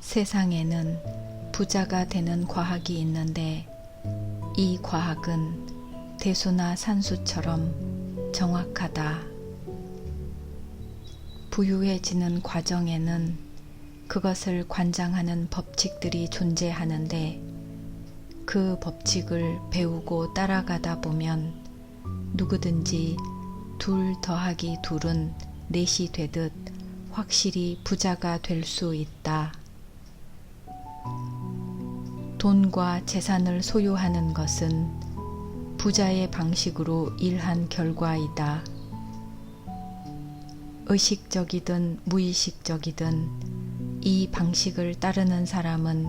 세상에는 부자가 되는 과학이 있는데 이 과학은 대수나 산수처럼 정확하다. 부유해지는 과정에는 그것을 관장하는 법칙들이 존재하는데 그 법칙을 배우고 따라가다 보면 누구든지 2 더하기 2은 4이 되듯 확실히 부자가 될 수 있다. 돈과 재산을 소유하는 것은 부자의 방식으로 일한 결과이다. 의식적이든 무의식적이든 이 방식을 따르는 사람은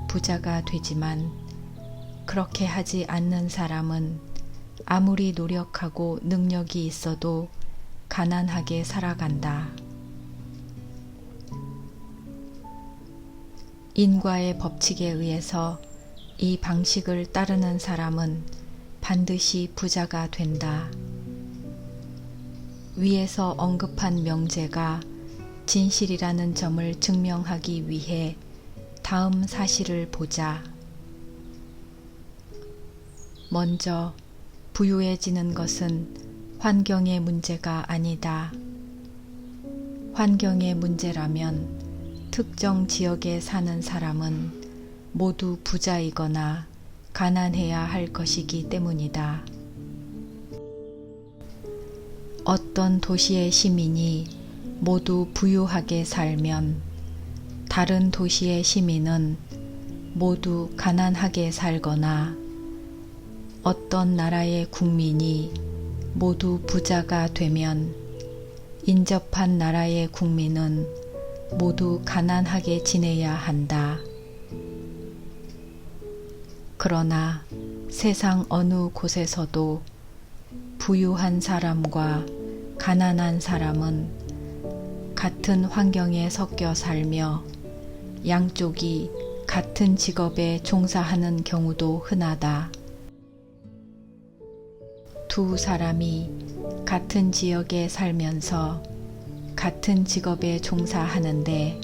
부자가 되지만 그렇게 하지 않는 사람은 아무리 노력하고 능력이 있어도 가난하게 살아간다. 인과의 법칙에 의해서 이 방식을 따르는 사람은 반드시 부자가 된다. 위에서 언급한 명제가 진실이라는 점을 증명하기 위해 다음 사실을 보자. 먼저 부유해지는 것은 환경의 문제가 아니다. 환경의 문제라면 특정 지역에 사는 사람은 모두 부자이거나 가난해야 할 것이기 때문이다. 어떤 도시의 시민이 모두 부유하게 살면 다른 도시의 시민은 모두 가난하게 살거나 어떤 나라의 국민이 모두 부자가 되면 인접한 나라의 국민은 모두 가난하게 지내야 한다. 그러나 세상 어느 곳에서도 부유한 사람과 가난한 사람은 같은 환경에 섞여 살며 양쪽이 같은 직업에 종사하는 경우도 흔하다. 2 사람이 같은 지역에 살면서 같은 직업에 종사하는데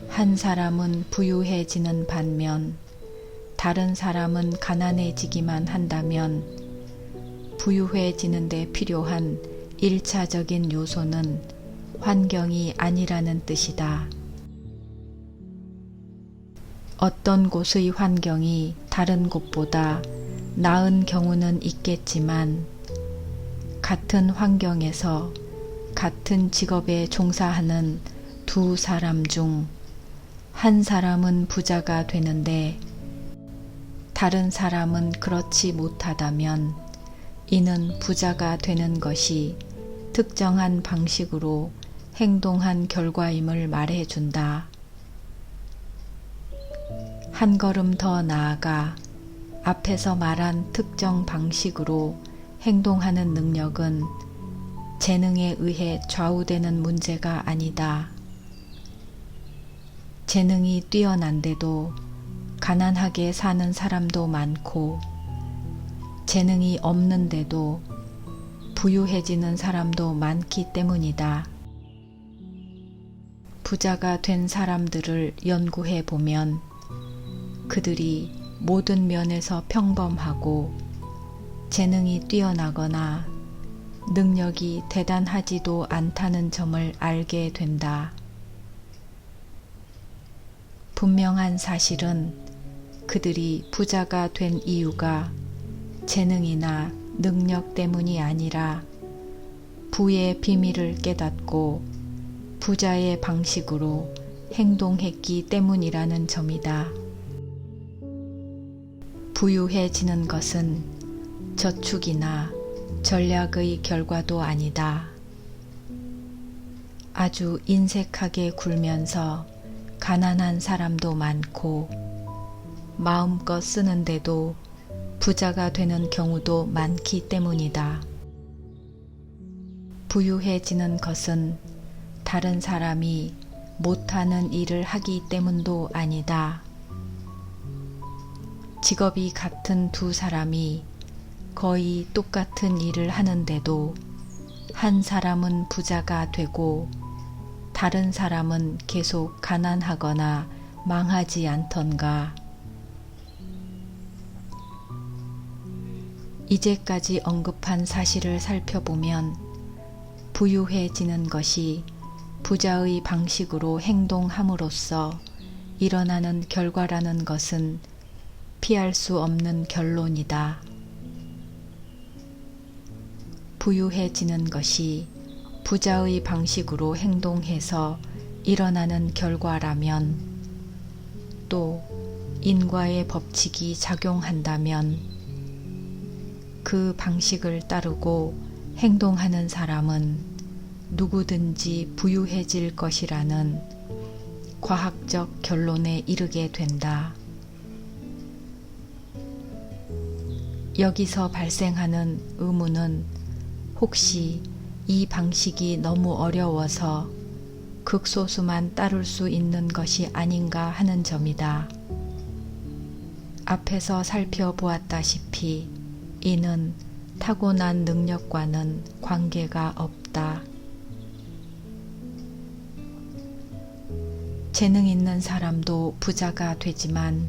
한 사람은 부유해지는 반면 다른 사람은 가난해지기만 한다면 부유해지는 데 필요한 1차적인 요소는 환경이 아니라는 뜻이다. 어떤 곳의 환경이 다른 곳보다 나은 경우는 있겠지만 같은 환경에서 같은 직업에 종사하는 2 사람 중 한 사람은 부자가 되는데 다른 사람은 그렇지 못하다면 이는 부자가 되는 것이 특정한 방식으로 행동한 결과임을 말해준다. 한 걸음 더 나아가 앞에서 말한 특정 방식으로 행동하는 능력은 재능에 의해 좌우되는 문제가 아니다. 재능이 뛰어난데도 가난하게 사는 사람도 많고 재능이 없는데도 부유해지는 사람도 많기 때문이다. 부자가 된 사람들을 연구해 보면 그들이 모든 면에서 평범하고 재능이 뛰어나거나 능력이 대단하지도 않다는 점을 알게 된다. 분명한 사실은 그들이 부자가 된 이유가 재능이나 능력 때문이 아니라 부의 비밀을 깨닫고 부자의 방식으로 행동했기 때문이라는 점이다. 부유해지는 것은 저축이나 전략의 결과도 아니다. 아주 인색하게 굴면서 가난한 사람도 많고 마음껏 쓰는데도 부자가 되는 경우도 많기 때문이다. 부유해지는 것은 다른 사람이 못하는 일을 하기 때문도 아니다. 직업이 같은 2 사람이 거의 똑같은 일을 하는데도 한 사람은 부자가 되고 다른 사람은 계속 가난하거나 망하지 않던가. 이제까지 언급한 사실을 살펴보면 부유해지는 것이 부자의 방식으로 행동함으로써 일어나는 결과라는 것은 피할 수 없는 결론이다. 부유해지는 것이 부자의 방식으로 행동해서 일어나는 결과라면, 또 인과의 법칙이 작용한다면 그 방식을 따르고 행동하는 사람은 누구든지 부유해질 것이라는 과학적 결론에 이르게 된다. 여기서 발생하는 의문은 혹시 이 방식이 너무 어려워서 극소수만 따를 수 있는 것이 아닌가 하는 점이다. 앞에서 살펴보았다시피 이는 타고난 능력과는 관계가 없다. 재능 있는 사람도 부자가 되지만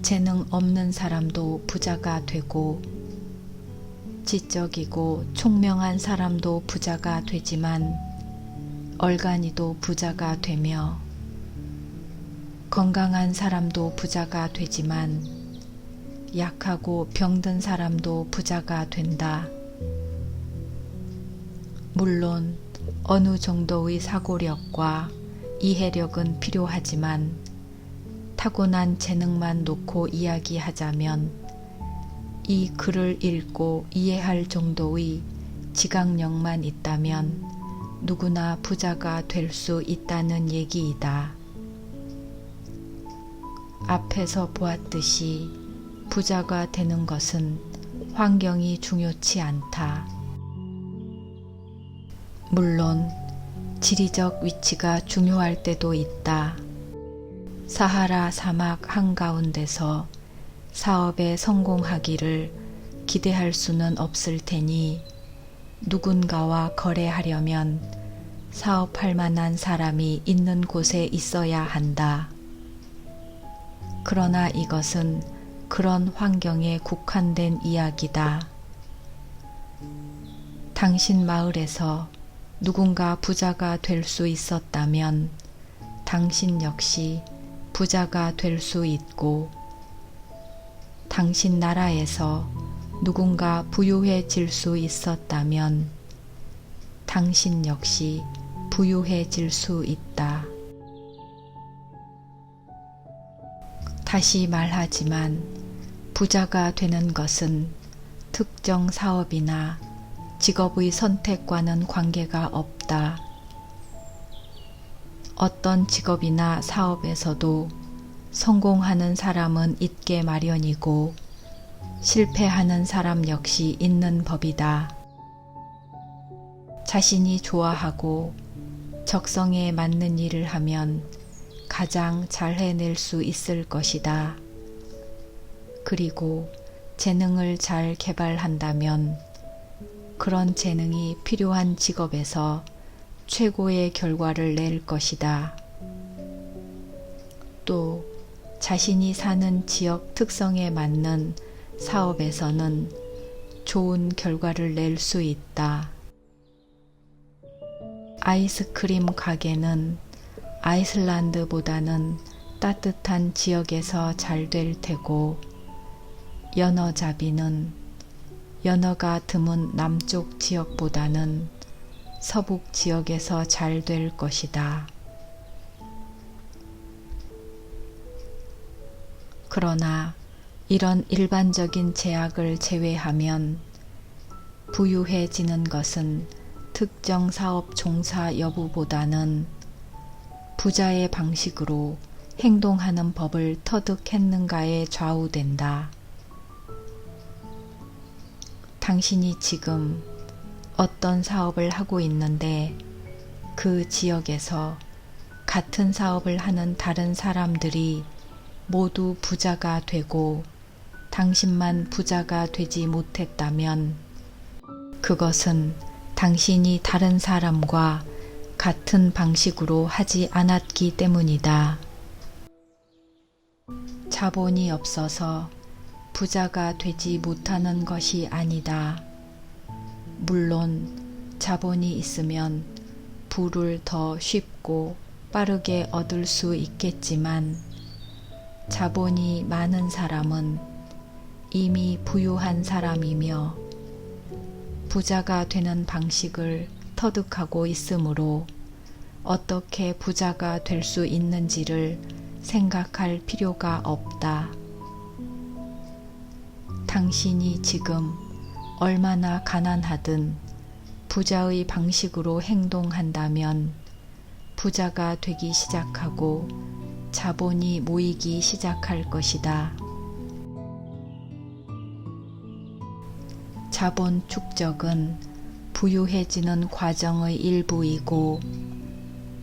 재능 없는 사람도 부자가 되고, 지적이고 총명한 사람도 부자가 되지만 얼간이도 부자가 되며, 건강한 사람도 부자가 되지만 약하고 병든 사람도 부자가 된다. 물론 어느 정도의 사고력과 이해력은 필요하지만 타고난 재능만 놓고 이야기하자면 이 글을 읽고 이해할 정도의 지각력만 있다면 누구나 부자가 될 수 있다는 얘기이다. 앞에서 보았듯이 부자가 되는 것은 환경이 중요치 않다. 물론 지리적 위치가 중요할 때도 있다. 사하라 사막 한가운데서 사업에 성공하기를 기대할 수는 없을 테니 누군가와 거래하려면 사업할 만한 사람이 있는 곳에 있어야 한다. 그러나 이것은 그런 환경에 국한된 이야기다. 당신 마을에서 누군가 부자가 될 수 있었다면 당신 역시 부자가 될 수 있고, 당신 나라에서 누군가 부유해질 수 있었다면 당신 역시 부유해질 수 있다. 다시 말하지만 부자가 되는 것은 특정 사업이나 직업의 선택과는 관계가 없다. 어떤 직업이나 사업에서도 성공하는 사람은 있게 마련이고 실패하는 사람 역시 있는 법이다. 자신이 좋아하고 적성에 맞는 일을 하면 가장 잘 해낼 수 있을 것이다. 그리고 재능을 잘 개발한다면 그런 재능이 필요한 직업에서 최고의 결과를 낼 것이다. 또 자신이 사는 지역 특성에 맞는 사업에서는 좋은 결과를 낼 수 있다. 아이스크림 가게는 아이슬란드보다는 따뜻한 지역에서 잘 될 테고, 연어잡이는 연어가 드문 남쪽 지역보다는 서북 지역에서 잘 될 것이다. 그러나 이런 일반적인 제약을 제외하면 부유해지는 것은 특정 사업 종사 여부보다는 부자의 방식으로 행동하는 법을 터득했는가에 좌우된다. 당신이 지금 어떤 사업을 하고 있는데 그 지역에서 같은 사업을 하는 다른 사람들이 모두 부자가 되고 당신만 부자가 되지 못했다면 그것은 당신이 다른 사람과 같은 방식으로 하지 않았기 때문이다. 자본이 없어서 부자가 되지 못하는 것이 아니다. 물론 자본이 있으면 부를 더 쉽고 빠르게 얻을 수 있겠지만 자본이 많은 사람은 이미 부유한 사람이며 부자가 되는 방식을 터득하고 있으므로 어떻게 부자가 될 수 있는지를 생각할 필요가 없다. 당신이 지금 얼마나 가난하든 부자의 방식으로 행동한다면 부자가 되기 시작하고 자본이 모이기 시작할 것이다. 자본 축적은 부유해지는 과정의 일부이고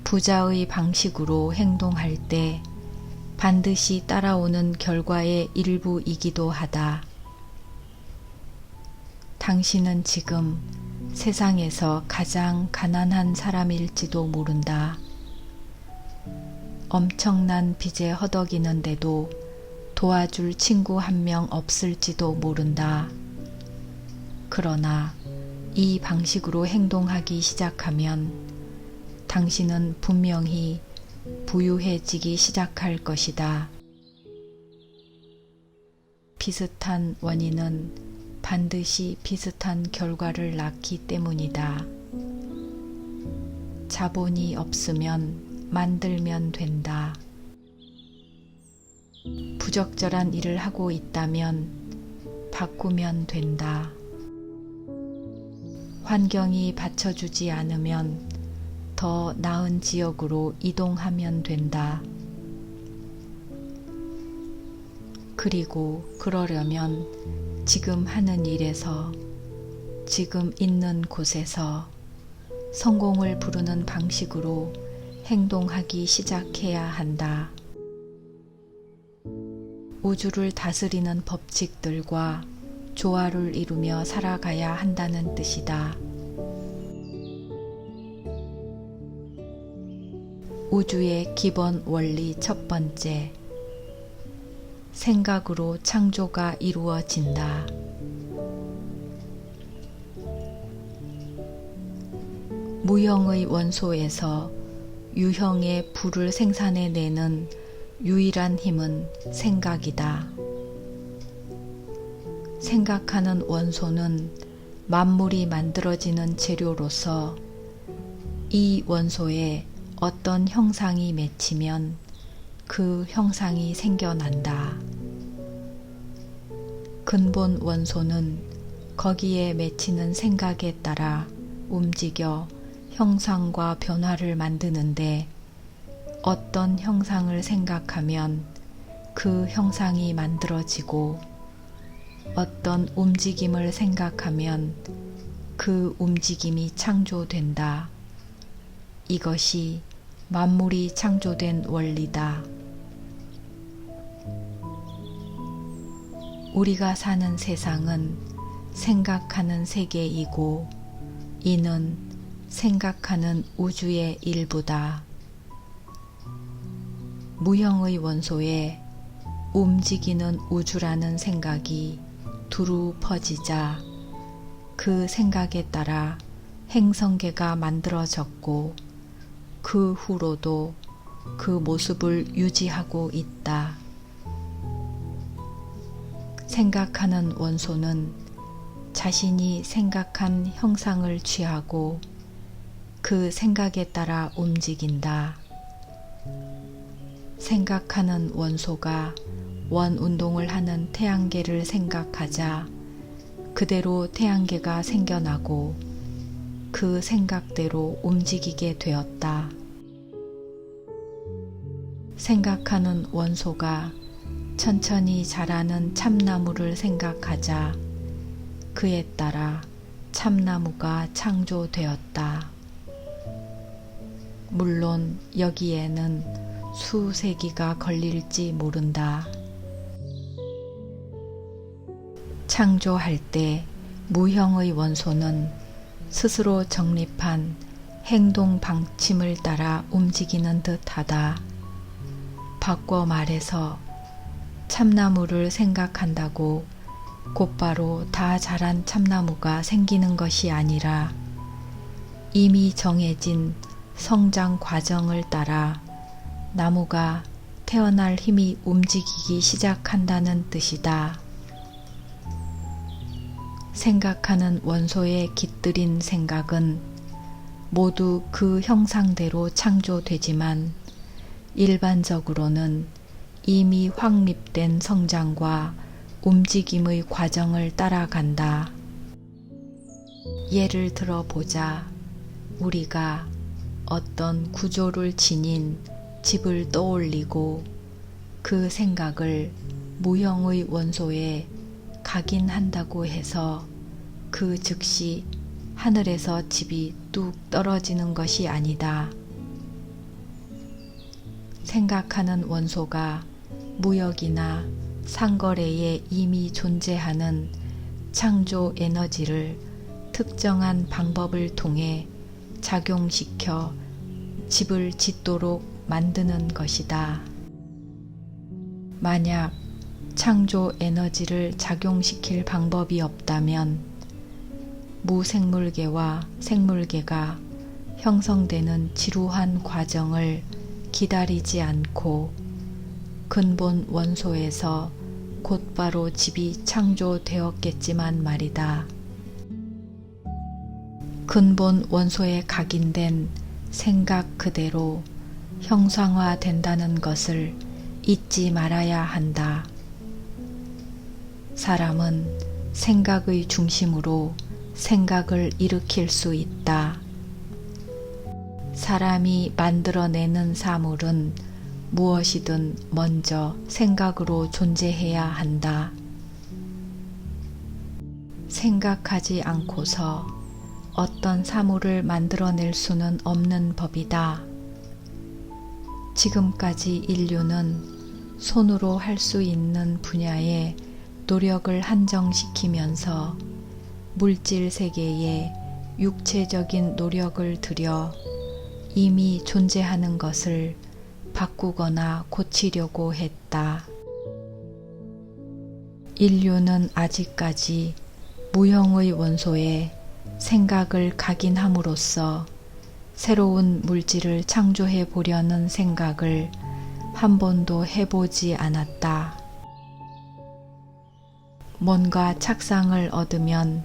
부자의 방식으로 행동할 때 반드시 따라오는 결과의 일부이기도 하다. 당신은 지금 세상에서 가장 가난한 사람일지도 모른다. 엄청난 빚에 허덕이는데도 도와줄 친구 한 명 없을지도 모른다. 그러나 이 방식으로 행동하기 시작하면 당신은 분명히 부유해지기 시작할 것이다. 비슷한 원인은 반드시 비슷한 결과를 낳기 때문이다. 자본이 없으면 만들면 된다. 부적절한 일을 하고 있다면 바꾸면 된다. 환경이 받쳐주지 않으면 더 나은 지역으로 이동하면 된다. 그리고 그러려면 지금 하는 일에서, 지금 있는 곳에서 성공을 부르는 방식으로 행동하기 시작해야 한다. 우주를 다스리는 법칙들과 조화를 이루며 살아가야 한다는 뜻이다. 우주의 기본 원리 첫 번째, 생각으로 창조가 이루어진다. 무형의 원소에서 유형의 불을 생산해내는 유일한 힘은 생각이다. 생각하는 원소는 만물이 만들어지는 재료로서 이 원소에 어떤 형상이 맺히면 그 형상이 생겨난다. 근본 원소는 거기에 맺히는 생각에 따라 움직여 형상과 변화를 만드는데 어떤 형상을 생각하면 그 형상이 만들어지고 어떤 움직임을 생각하면 그 움직임이 창조된다. 이것이 만물이 창조된 원리다. 우리가 사는 세상은 생각하는 세계이고 이는 생각하는 우주의 일부다. 무형의 원소에 움직이는 우주라는 생각이 두루 퍼지자 그 생각에 따라 행성계가 만들어졌고 그 후로도 그 모습을 유지하고 있다. 생각하는 원소는 자신이 생각한 형상을 취하고 그 생각에 따라 움직인다. 생각하는 원소가 원운동을 하는 태양계를 생각하자 그대로 태양계가 생겨나고 그 생각대로 움직이게 되었다. 생각하는 원소가 천천히 자라는 참나무를 생각하자 그에 따라 참나무가 창조되었다. 물론 여기에는 수세기가 걸릴지 모른다. 창조할 때 무형의 원소는 스스로 정립한 행동 방침을 따라 움직이는 듯하다. 바꿔 말해서 참나무를 생각한다고 곧바로 다 자란 참나무가 생기는 것이 아니라 이미 정해진 성장 과정을 따라 나무가 태어날 힘이 움직이기 시작한다는 뜻이다. 생각하는 원소에 깃들인 생각은 모두 그 형상대로 창조되지만 일반적으로는 이미 확립된 성장과 움직임의 과정을 따라간다. 예를 들어 보자. 우리가 어떤 구조를 지닌 집을 떠올리고 그 생각을 무형의 원소에 각인한다고 해서 그 즉시 하늘에서 집이 뚝 떨어지는 것이 아니다. 생각하는 원소가 무역이나 상거래에 이미 존재하는 창조 에너지를 특정한 방법을 통해 작용시켜 집을 짓도록 만드는 것이다. 만약 창조 에너지를 작용시킬 방법이 없다면 무생물계와 생물계가 형성되는 지루한 과정을 기다리지 않고 근본 원소에서 곧바로 집이 창조되었겠지만 말이다. 근본 원소에 각인된 생각 그대로 형상화된다는 것을 잊지 말아야 한다. 사람은 생각의 중심으로 생각을 일으킬 수 있다. 사람이 만들어내는 사물은 무엇이든 먼저 생각으로 존재해야 한다. 생각하지 않고서 어떤 사물을 만들어낼 수는 없는 법이다. 지금까지 인류는 손으로 할 수 있는 분야에 노력을 한정시키면서 물질 세계에 육체적인 노력을 들여 이미 존재하는 것을 바꾸거나 고치려고 했다. 인류는 아직까지 무형의 원소에 생각을 각인함으로써 새로운 물질을 창조해 보려는 생각을 한 번도 해보지 않았다. 뭔가 착상을 얻으면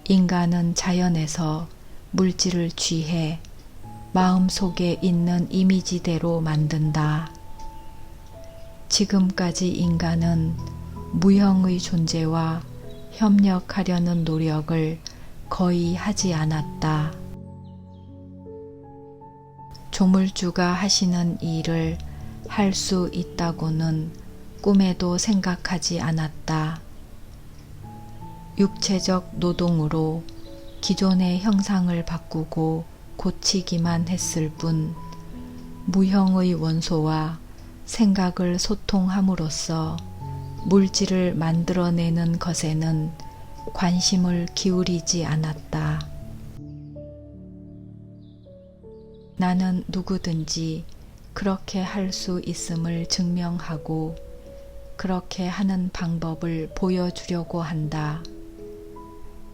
인간은 자연에서 물질을 취해 마음속에 있는 이미지대로 만든다. 지금까지 인간은 무형의 존재와 협력하려는 노력을 거의 하지 않았다. 조물주가 하시는 일을 할 수 있다고는 꿈에도 생각하지 않았다. 육체적 노동으로 기존의 형상을 바꾸고 고치기만 했을 뿐 무형의 원소와 생각을 소통함으로써 물질을 만들어내는 것에는 관심을 기울이지 않았다. 나는 누구든지 그렇게 할 수 있음을 증명하고 그렇게 하는 방법을 보여주려고 한다.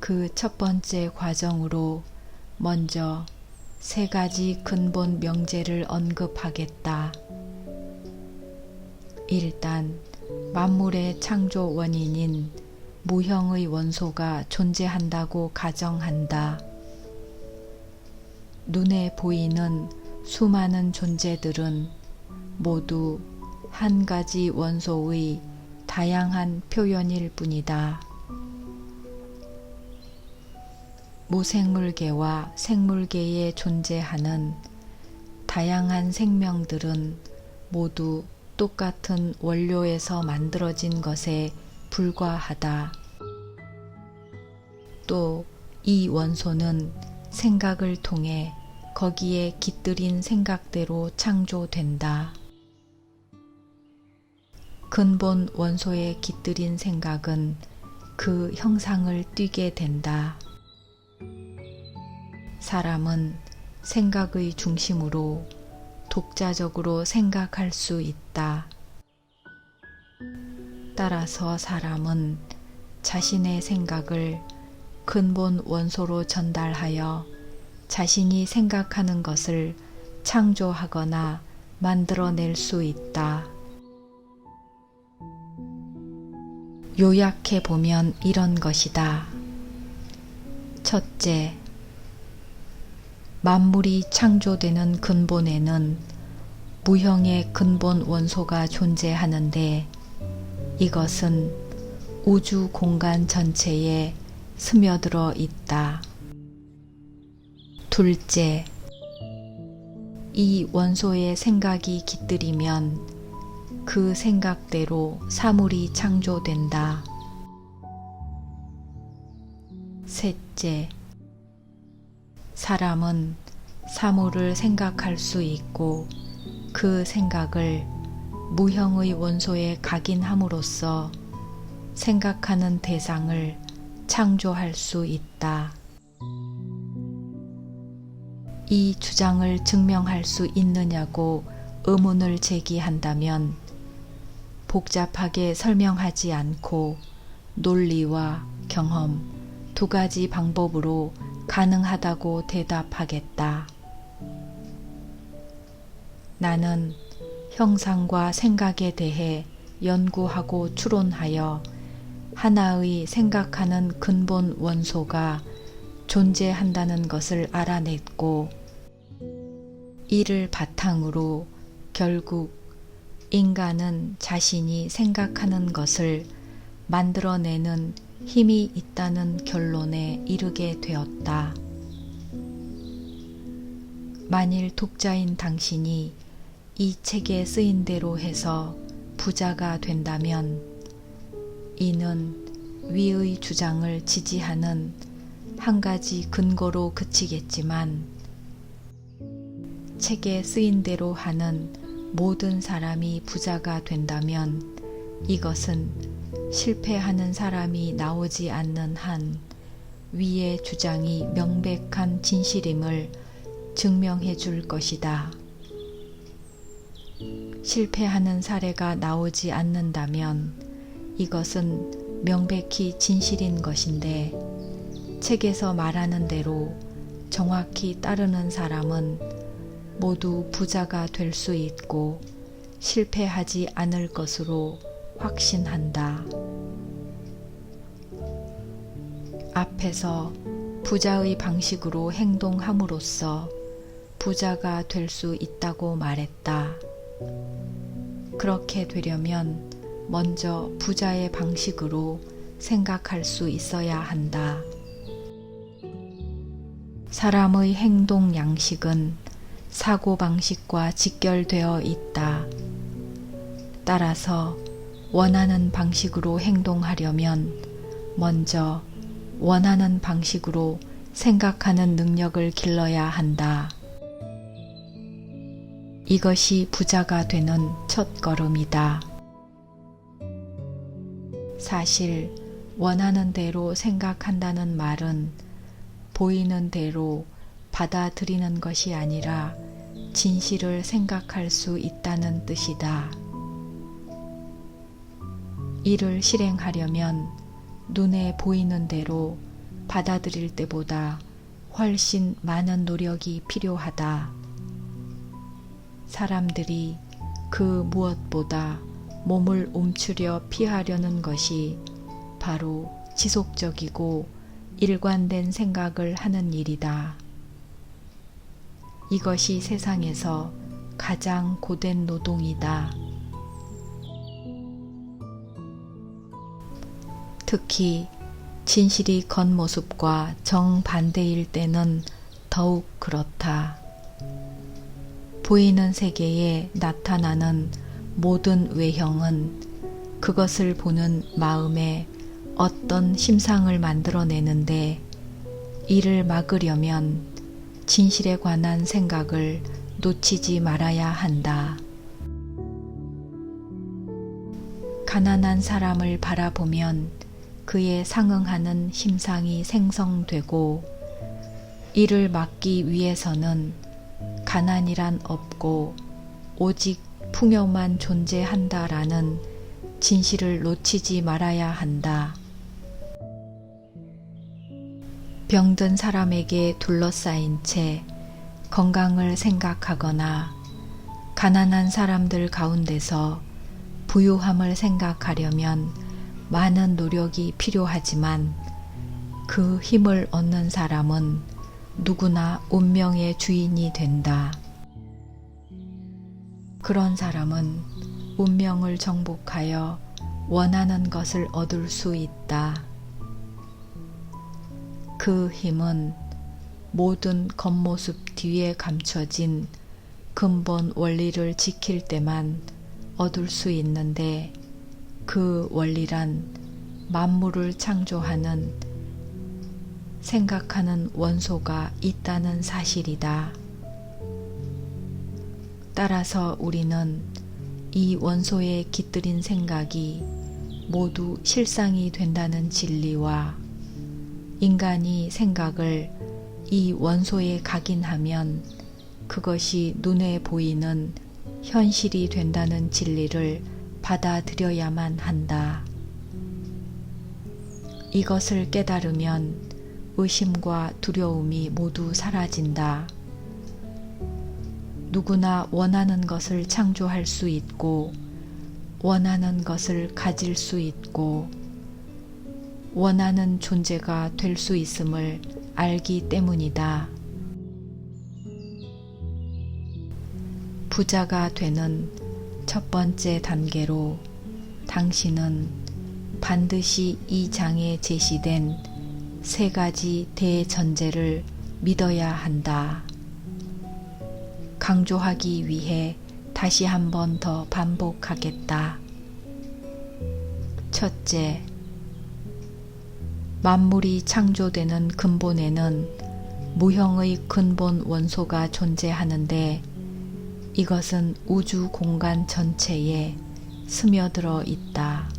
그 첫 번째 과정으로 먼저 3가지 근본 명제를 언급하겠다. 일단 만물의 창조 원인인 무형의 원소가 존재한다고 가정한다. 눈에 보이는 수많은 존재들은 모두 한 가지 원소의 다양한 표현일 뿐이다. 무생물계와 생물계에 존재하는 다양한 생명들은 모두 똑같은 원료에서 만들어진 것에 불과하다. 또 이 원소는 생각을 통해 거기에 깃들인 생각대로 창조된다. 근본 원소에 깃들인 생각은 그 형상을 띠게 된다. 사람은 생각의 중심으로 독자적으로 생각할 수 있다. 따라서 사람은 자신의 생각을 근본 원소로 전달하여 자신이 생각하는 것을 창조하거나 만들어낼 수 있다. 요약해 보면 이런 것이다. 첫째, 만물이 창조되는 근본에는 무형의 근본 원소가 존재하는데 이것은 우주 공간 전체에 스며들어 있다. 둘째, 이 원소의 생각이 깃들이면 그 생각대로 사물이 창조된다. 셋째, 사람은 사물을 생각할 수 있고 그 생각을 무형의 원소에 각인함으로써 생각하는 대상을 창조할 수 있다. 이 주장을 증명할 수 있느냐고 의문을 제기한다면 복잡하게 설명하지 않고 논리와 경험 두 가지 방법으로 가능하다고 대답하겠다. 나는 형상과 생각에 대해 연구하고 추론하여 하나의 생각하는 근본 원소가 존재한다는 것을 알아냈고 이를 바탕으로 결국 인간은 자신이 생각하는 것을 만들어내는 힘이 있다는 결론에 이르게 되었다. 만일 독자인 당신이 이 책에 쓰인 대로 해서 부자가 된다면 이는 위의 주장을 지지하는 한 가지 근거로 그치겠지만 책에 쓰인 대로 하는 모든 사람이 부자가 된다면 이것은 실패하는 사람이 나오지 않는 한 위의 주장이 명백한 진실임을 증명해 줄 것이다. 실패하는 사례가 나오지 않는다면 이것은 명백히 진실인 것인데 책에서 말하는 대로 정확히 따르는 사람은 모두 부자가 될 수 있고 실패하지 않을 것으로 확신한다. 앞에서 부자의 방식으로 행동함으로써 부자가 될 수 있다고 말했다. 그렇게 되려면 먼저 부자의 방식으로 생각할 수 있어야 한다. 사람의 행동 양식은 사고방식과 직결되어 있다. 따라서 원하는 방식으로 행동하려면 먼저 원하는 방식으로 생각하는 능력을 길러야 한다. 이것이 부자가 되는 첫걸음이다. 사실 원하는 대로 생각한다는 말은 보이는 대로 받아들이는 것이 아니라 진실을 생각할 수 있다는 뜻이다. 이를 실행하려면 눈에 보이는 대로 받아들일 때보다 훨씬 많은 노력이 필요하다. 사람들이 그 무엇보다 몸을 움츠려 피하려는 것이 바로 지속적이고 일관된 생각을 하는 일이다. 이것이 세상에서 가장 고된 노동이다. 특히 진실이 겉모습과 정반대일 때는 더욱 그렇다. 보이는 세계에 나타나는 모든 외형은 그것을 보는 마음에 어떤 심상을 만들어내는데 이를 막으려면 진실에 관한 생각을 놓치지 말아야 한다. 가난한 사람을 바라보면 그에 상응하는 심상이 생성되고 이를 막기 위해서는 가난이란 없고 오직 풍요만 존재한다라는 진실을 놓치지 말아야 한다. 병든 사람에게 둘러싸인 채 건강을 생각하거나 가난한 사람들 가운데서 부유함을 생각하려면 많은 노력이 필요하지만 그 힘을 얻는 사람은 누구나 운명의 주인이 된다. 그런 사람은 운명을 정복하여 원하는 것을 얻을 수 있다. 그 힘은 모든 겉모습 뒤에 감춰진 근본 원리를 지킬 때만 얻을 수 있는데, 그 원리란 만물을 창조하는 생각하는 원소가 있다는 사실이다. 따라서 우리는 이 원소에 깃들인 생각이 모두 실상이 된다는 진리와 인간이 생각을 이 원소에 각인하면 그것이 눈에 보이는 현실이 된다는 진리를 받아들여야만 한다. 이것을 깨달으면 의심과 두려움이 모두 사라진다. 누구나 원하는 것을 창조할 수 있고, 원하는 것을 가질 수 있고, 원하는 존재가 될 수 있음을 알기 때문이다. 부자가 되는 첫 번째 단계로 당신은 반드시 이 장에 제시된 3가지 대전제를 믿어야 한다. 강조하기 위해 다시 한 번 더 반복하겠다. 첫째, 만물이 창조되는 근본에는 무형의 근본 원소가 존재하는데, 이것은 우주 공간 전체에 스며들어 있다.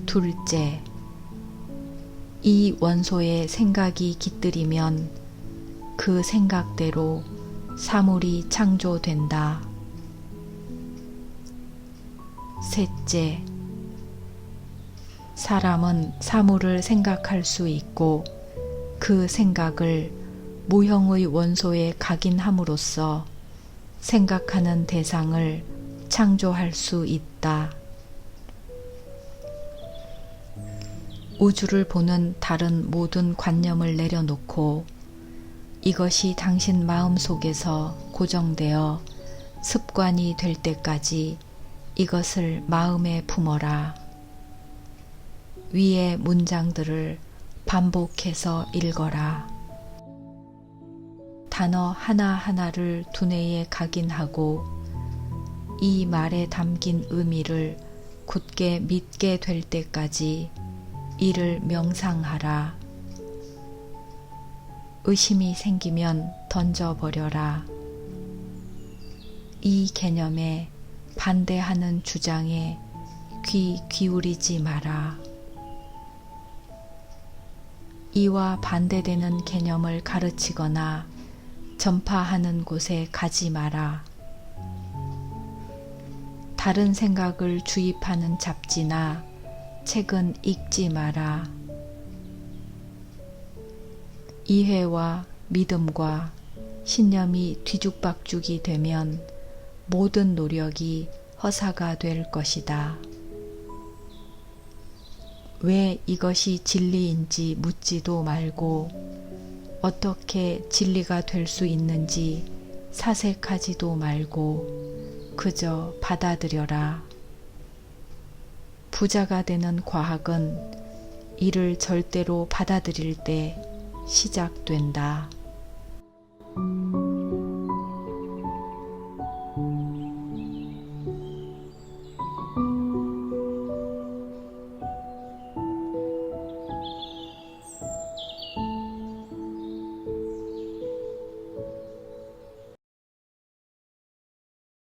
둘째, 이 원소에 생각이 깃들이면 그 생각대로 사물이 창조된다. 셋째, 사람은 사물을 생각할 수 있고 그 생각을 무형의 원소에 각인함으로써 생각하는 대상을 창조할 수 있다. 우주를 보는 다른 모든 관념을 내려놓고 이것이 당신 마음 속에서 고정되어 습관이 될 때까지 이것을 마음에 품어라. 위의 문장들을 반복해서 읽어라. 단어 하나하나를 두뇌에 각인하고 이 말에 담긴 의미를 굳게 믿게 될 때까지 이를 명상하라. 의심이 생기면 던져버려라. 이 개념에 반대하는 주장에 귀 기울이지 마라. 이와 반대되는 개념을 가르치거나 전파하는 곳에 가지 마라. 다른 생각을 주입하는 잡지나 책은 읽지 마라. 이해와 믿음과 신념이 뒤죽박죽이 되면 모든 노력이 허사가 될 것이다. 왜 이것이 진리인지 묻지도 말고 어떻게 진리가 될 수 있는지 사색하지도 말고 그저 받아들여라. 부자가 되는 과학은 이를 절대로 받아들일 때 시작된다.